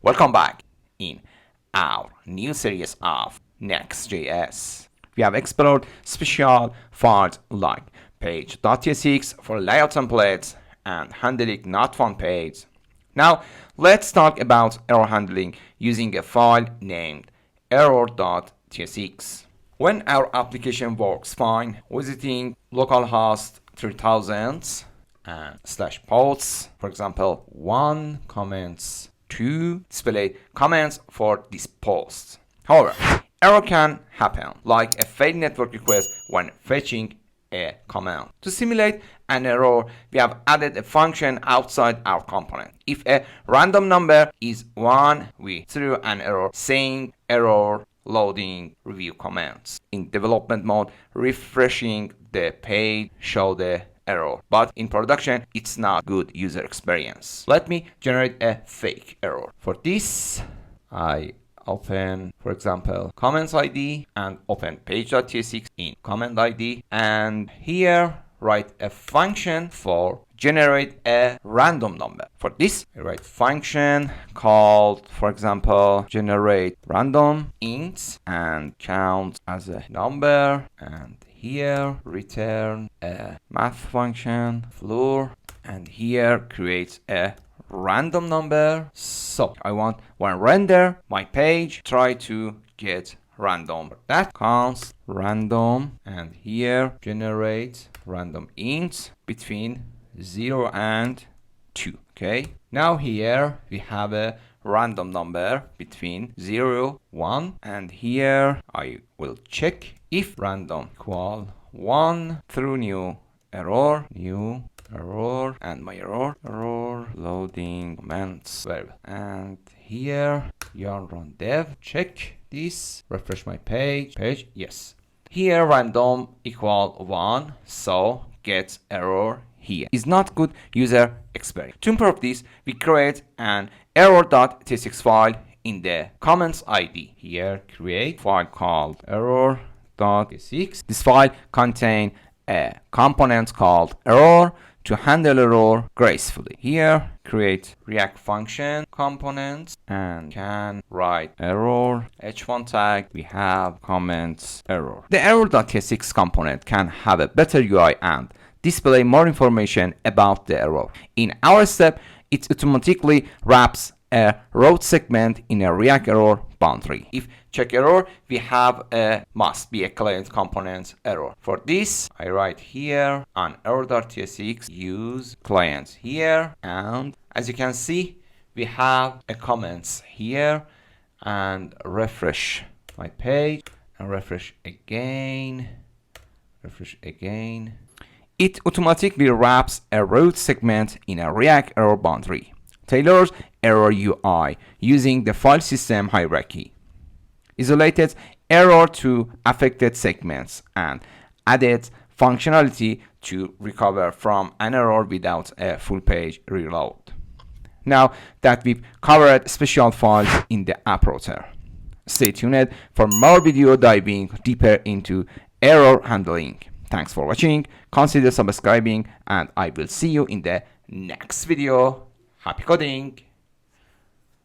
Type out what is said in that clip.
Welcome back in our new series of next.js. We have explored special files like page.TSX for layout templates and handling not found page. Now let's talk about error handling using a file named error.TSX. When our application works fine, visiting localhost 3000 and /posts, for example, 1 comments to display comments for this post. However, error can happen, like a failed network request when fetching a command. To simulate an error, we have added a function outside our component. If a random number is 1, we throw an error saying error loading review commands. In development mode, refreshing the page show the error, but in production it's not good user experience. Let me generate a fake error. For this, I open, for example, comments ID and open page.TSX in comment ID, and here write a function for generate a random number. For this, I write function called, for example, generate random int and count as a number, and here return a math function floor, and here create a random number. So I want when render my page, try to get random. That const random, and here generate random int between 0 and 2. Okay, now here we have a random number between 0 1, and here I will check if random equal 1 through new error, and my error loading comments variable, and here yarn run dev, check this, refresh my page, yes, here random equal 1, so get error here. Is not good user experience. To improve this, we create an error.TSX file in the comments ID. Here create file called error.TSX. This file contains a component called error to handle error gracefully. Here create React function components and can write error h1 tag. We have comments error. The error.TSX component can have a better UI and display more information about the error. In our step, it automatically wraps a route segment in a React error boundary. If check error, we have a must be a client component error. For this, I write here on error.TSX use clients here, and as you can see, we have a comments here, and refresh my page and refresh again. It automatically wraps a route segment in a React error boundary. Tailors error UI using the file system hierarchy. Isolated error to affected segments and added functionality to recover from an error without a full page reload. Now that we've covered special files in the app router, stay tuned for more video diving deeper into error handling. Thanks for watching, consider subscribing, and I will see you in the next video. Happy coding!